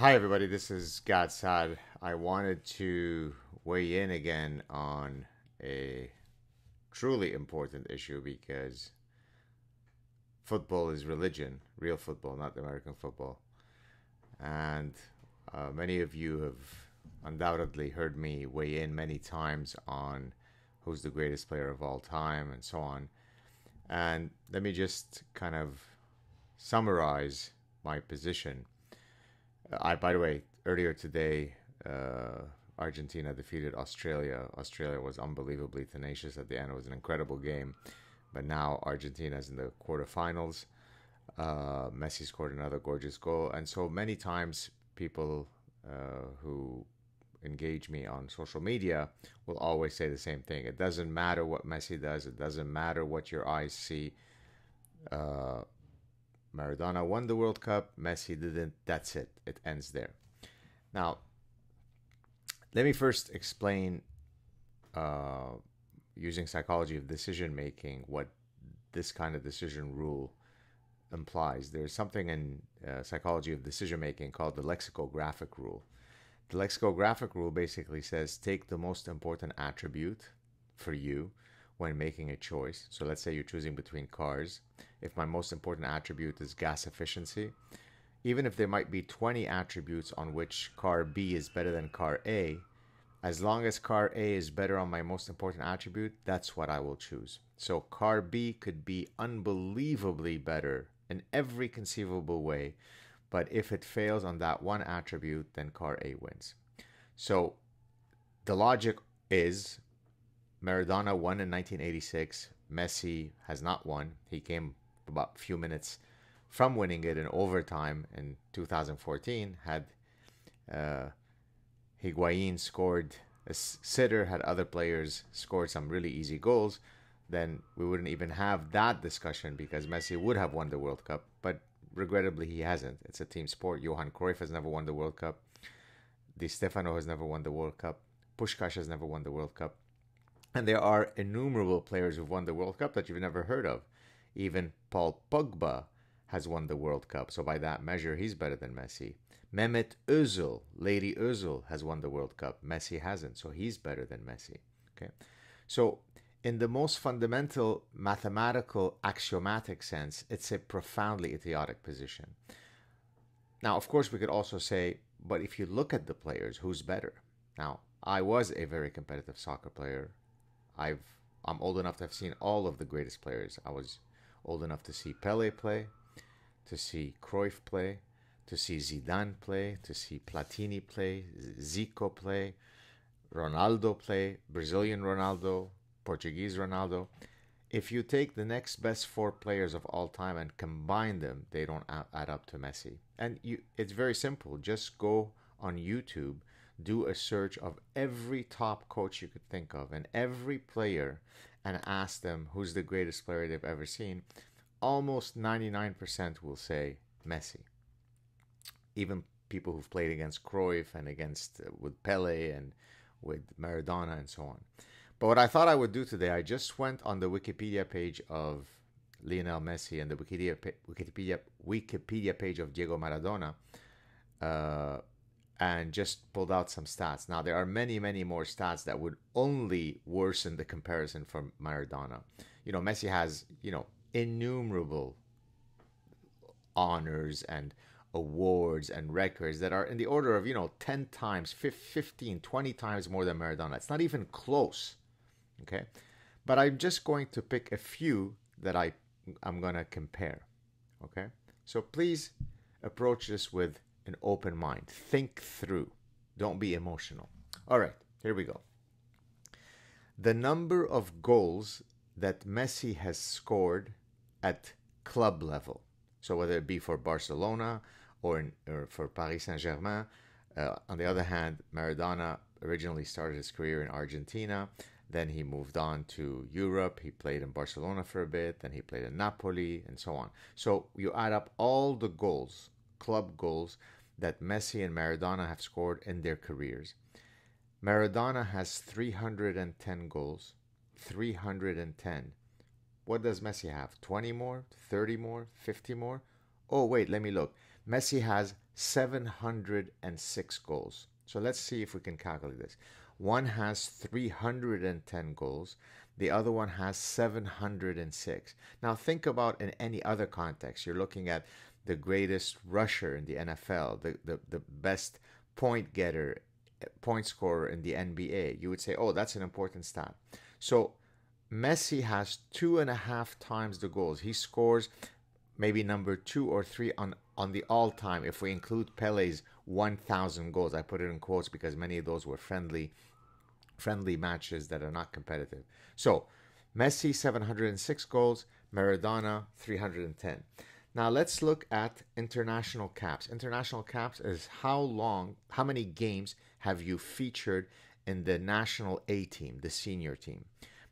Hi, everybody. This is Saad. I wanted to weigh in again on a truly important issue because football is religion, real football, not American football. And many of you have undoubtedly heard me weigh in many times on who's the greatest player of all time and so on. And let me just kind of summarize my position. By the way, earlier today, Argentina defeated Australia. Australia was unbelievably tenacious at the end. It was an incredible game. But now Argentina is in the quarterfinals. Messi scored another gorgeous goal. And so many times people who engage me on social media will always say the same thing. It doesn't matter what Messi does. It doesn't matter what your eyes see. Uh, Maradona won the World Cup. Messi didn't. That's it. It ends there. Now, let me first explain, uh, using psychology of decision making, what this kind of decision rule implies. There's something in psychology of decision making called the lexicographic rule. The lexicographic rule basically says take the most important attribute for you when making a choice. So let's say you're choosing between cars. If my most important attribute is gas efficiency, even if there might be 20 attributes on which car B is better than car A, as long as car A is better on my most important attribute, that's what I will choose. So car B could be unbelievably better in every conceivable way, but if it fails on that one attribute, then car A wins. So the logic is Maradona won in 1986. Messi has not won. He came about a few minutes from winning it in overtime in 2014. Had uh, Higuain scored a sitter, had other players scored some really easy goals, then we wouldn't even have that discussion because Messi would have won the World Cup. But regrettably, he hasn't. It's a team sport. Johan Cruyff has never won the World Cup. Di Stefano has never won the World Cup. Puskás has never won the World Cup. And there are innumerable players who've won the World Cup that you've never heard of. Even Paul Pogba has won the World Cup. So by that measure, he's better than Messi. Mehmet Özil, Lady Özil, has won the World Cup. Messi hasn't. So he's better than Messi. Okay. So in the most fundamental mathematical axiomatic sense, it's a profoundly idiotic position. Now, of course, we could also say, but if you look at the players, who's better? Now, I was a very competitive soccer player. I'm old enough to have seen all of the greatest players. I was old enough to see Pele play, to see Cruyff play, to see Zidane play, to see Platini play, Zico play, Ronaldo play, Brazilian Ronaldo, Portuguese Ronaldo. If you take the next best four players of all time and combine them, they don't add up to Messi. And it's very simple. Just go on YouTube, do a search of every top coach you could think of and every player and ask them who's the greatest player they've ever seen. Almost 99% will say Messi. Even people who've played against Cruyff and against with Pele and with Maradona and so on. But what I thought I would do today, I just went on the Wikipedia page of Lionel Messi and the Wikipedia page of Diego Maradona, and just pulled out some stats. Now, there are many, many more stats that would only worsen the comparison for Maradona. Messi has, innumerable honors and awards and records that are in the order of, 10 times, 15, 20 times more than Maradona. It's not even close. Okay. But I'm just going to pick a few that I'm going to compare. Okay. So please approach this with an open mind. Think through. Don't be emotional. All right. Here we go. The number of goals that Messi has scored at club level. So whether it be for Barcelona or for Paris Saint-Germain. On the other hand, Maradona originally started his career in Argentina. Then he moved on to Europe. He played in Barcelona for a bit. Then he played in Napoli and so on. So you add up all the goals, club goals, that Messi and Maradona have scored in their careers. Maradona has 310 goals. 310. What does Messi have? 20 more? 30 more? 50 more? Oh, wait, let me look. Messi has 706 goals. So let's see if we can calculate this. One has 310 goals. The other one has 706. Now think about in any other context. You're looking at the greatest rusher in the NFL, the best point getter, point scorer in the NBA. You would say, oh, that's an important stat. So Messi has 2.5 times the goals. He scores maybe number 2 or 3 on the all-time if we include Pele's 1,000 goals. I put it in quotes because many of those were friendly matches that are not competitive. So Messi 706 goals, Maradona 310. Now let's look at international caps. International caps is how many games have you featured in the national A team, the senior team.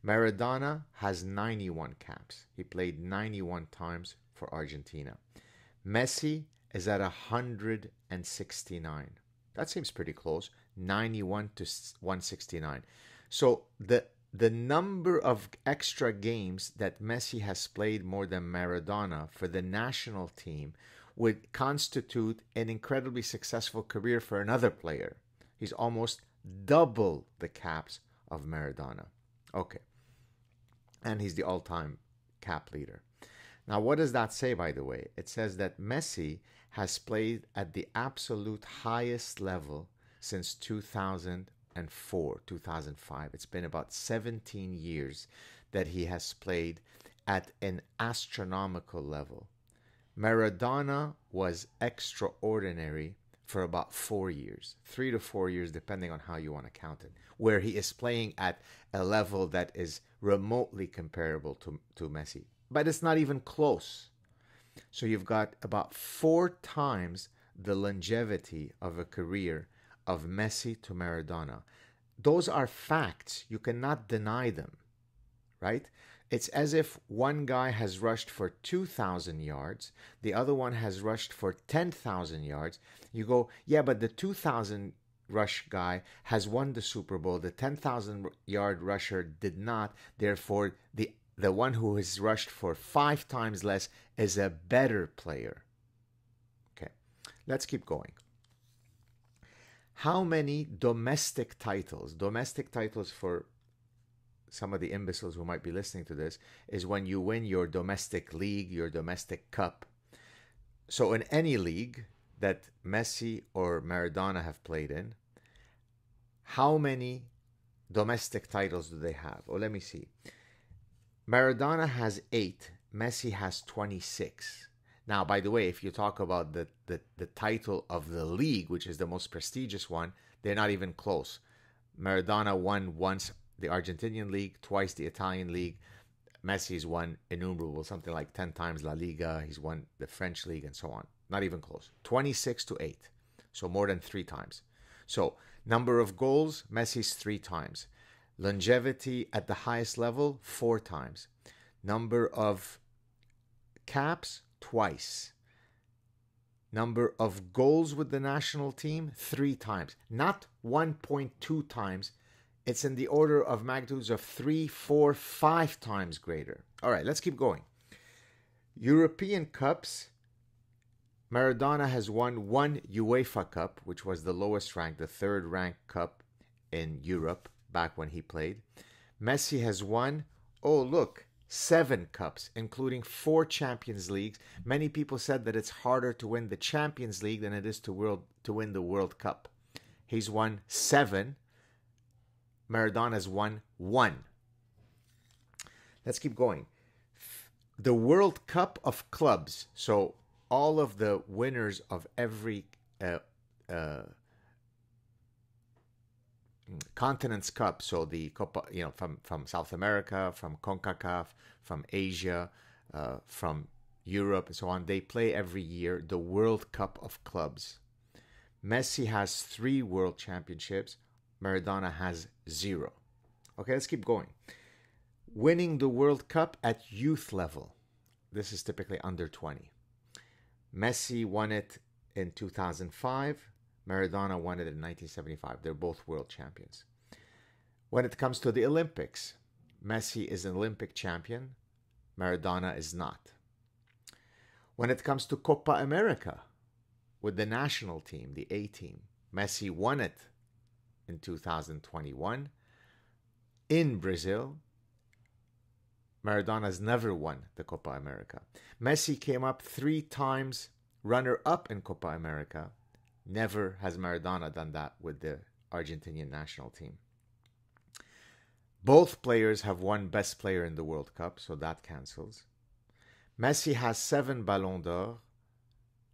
Maradona has 91 caps. He played 91 times for Argentina. Messi is at 169. That seems pretty close. 91 to 169. So the number of extra games that Messi has played more than Maradona for the national team would constitute an incredibly successful career for another player. He's almost double the caps of Maradona. Okay. And he's the all-time cap leader. Now, what does that say, by the way? It says that Messi has played at the absolute highest level since 2004, 2005. It's been about 17 years that he has played at an astronomical level. Maradona was extraordinary for about 4 years, 3 to 4 years, depending on how you want to count it, where he is playing at a level that is remotely comparable to Messi. But it's not even close. So you've got about 4 times the longevity of a career of Messi to Maradona. Those are facts. You cannot deny them, right? It's as if one guy has rushed for 2,000 yards, the other one has rushed for 10,000 yards. You go, yeah, but the 2,000 rush guy has won the Super Bowl. The 10,000 yard rusher did not. Therefore, the one who has rushed for 5 times less is a better player. Okay, let's keep going. How many domestic titles for some of the imbeciles who might be listening to this, is when you win your domestic league, your domestic cup. So in any league that Messi or Maradona have played in, how many domestic titles do they have? Oh, let me see. Maradona has 8. Messi has 26. Now, by the way, if you talk about the title of the league, which is the most prestigious one, they're not even close. Maradona won once the Argentinian league, twice the Italian league. Messi's won innumerable, something like 10 times La Liga. He's won the French league and so on. Not even close. 26 to 8. So more than 3 times. So number of goals, Messi's 3 times. Longevity at the highest level, 4 times. Number of caps, twice. Number of goals with the national team, 3 times. Not 1.2 times. It's in the order of magnitudes of 3, 4, 5 times greater. All right, let's keep going. European Cups. Maradona has won 1 UEFA Cup, which was the lowest rank, the 3rd ranked cup in Europe back when he played. Messi has won, 7 cups, including 4 Champions Leagues. Many people said that it's harder to win the Champions League than it is to win the World Cup. He's won 7. Maradona's won 1. Let's keep going. The World Cup of Clubs. So all of the winners of every Continent's Cup. So the Copa, from South America, from CONCACAF, from Asia, from Europe, and so on. They play every year the World Cup of Clubs. Messi has 3 World Championships. Maradona has 0. Okay, let's keep going. Winning the World Cup at youth level. This is typically under 20. Messi won it in 2005. Maradona won it in 1975. They're both world champions. When it comes to the Olympics, Messi is an Olympic champion. Maradona is not. When it comes to Copa America, with the national team, the A team. Messi won it in 2021 in Brazil. Maradona's never won the Copa America. Messi came up 3 times runner-up in Copa America. Never has Maradona done that with the Argentinian national team. Both players have won Best Player in the World Cup, so that cancels. Messi has 7 Ballon d'Or,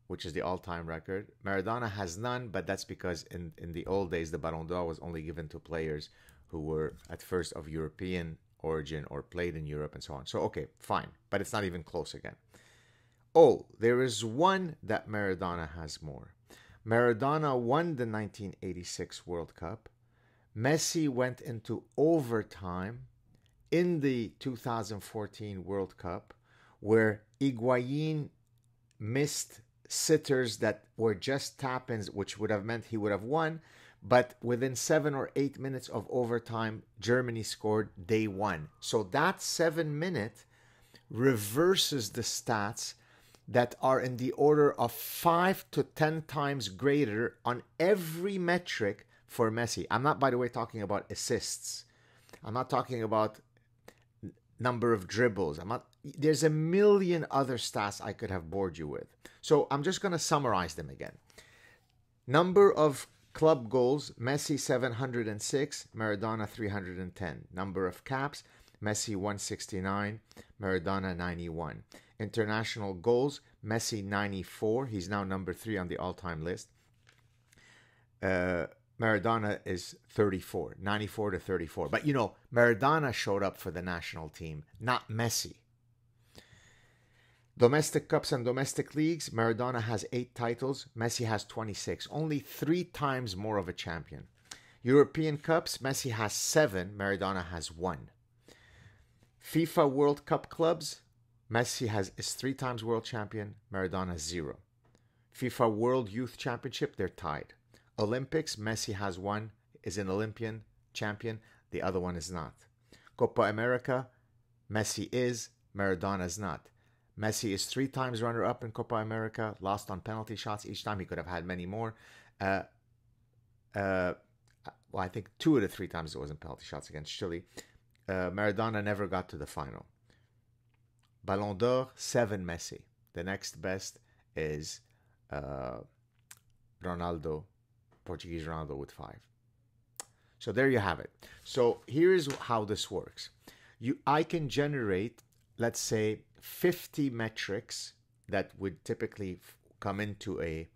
which is the all-time record. Maradona has none, but that's because in the old days, the Ballon d'Or was only given to players who were at first of European origin or played in Europe and so on. So, okay, fine, but it's not even close again. Oh, there is one that Maradona has more. Maradona won the 1986 World Cup. Messi went into overtime in the 2014 World Cup, where Higuaín missed sitters that were just tap-ins, which would have meant he would have won. But within 7 or 8 minutes of overtime, Germany scored, they won. So that 7 minute reverses the stats that are in the order of 5 to 10 times greater on every metric for Messi. I'm not, by the way, talking about assists. I'm not talking about number of dribbles. There's a million other stats I could have bored you with. So I'm just going to summarize them again. Number of club goals, Messi 706, Maradona 310. Number of caps, Messi 169, Maradona 91. International goals, Messi 94. He's now number 3 on the all-time list. Maradona is 34, 94 to 34. But, you know, Maradona showed up for the national team, not Messi. Domestic cups and domestic leagues, Maradona has 8 titles, Messi has 26, only 3 times more of a champion. European cups, Messi has 7, Maradona has 1. FIFA World Cup clubs, Messi is 3 times world champion, Maradona 0. FIFA World Youth Championship, they're tied. Olympics, Messi has 1, is an Olympian champion, the other one is not. Copa America, Messi is, Maradona is not. Messi is 3 times runner-up in Copa America, lost on penalty shots each time. He could have had many more. Well, I think 2 of the 3 times it was in penalty shots against Chile. Maradona never got to the final. Ballon d'Or, 7 Messi. The next best is Ronaldo, Portuguese Ronaldo with 5. So there you have it. So here's how this works. I can generate, let's say, 50 metrics that would typically come into a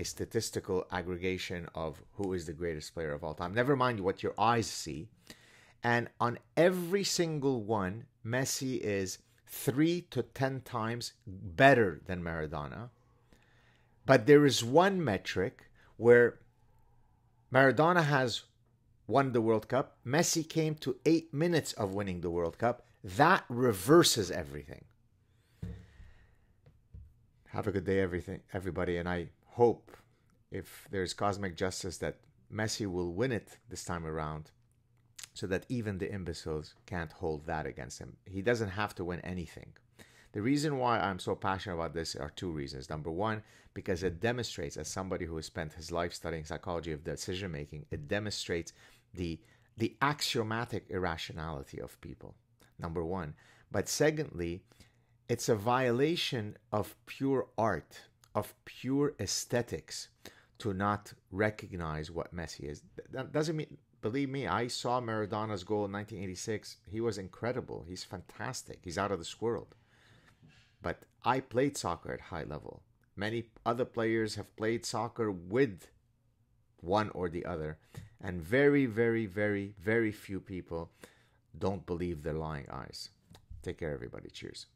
statistical aggregation of who is the greatest player of all time. Never mind what your eyes see. And on every single one, Messi is 3 to 10 times better than Maradona. But there is one metric where Maradona has won the World Cup. Messi came to 8 minutes of winning the World Cup. That reverses everything. Have a good day, everybody. And I hope, if there's cosmic justice, that Messi will win it this time around, so that even the imbeciles can't hold that against him. He doesn't have to win anything. The reason why I'm so passionate about this are 2 reasons. Number one, because it demonstrates, as somebody who has spent his life studying psychology of decision making, it demonstrates the axiomatic irrationality of people. Number one. But secondly, it's a violation of pure art, of pure aesthetics, to not recognize what Messi is. That doesn't mean, believe me, I saw Maradona's goal in 1986. He was incredible. He's fantastic. He's out of this world. But I played soccer at high level. Many other players have played soccer with one or the other. And very, very, very, very few people don't believe their lying eyes. Take care, everybody. Cheers.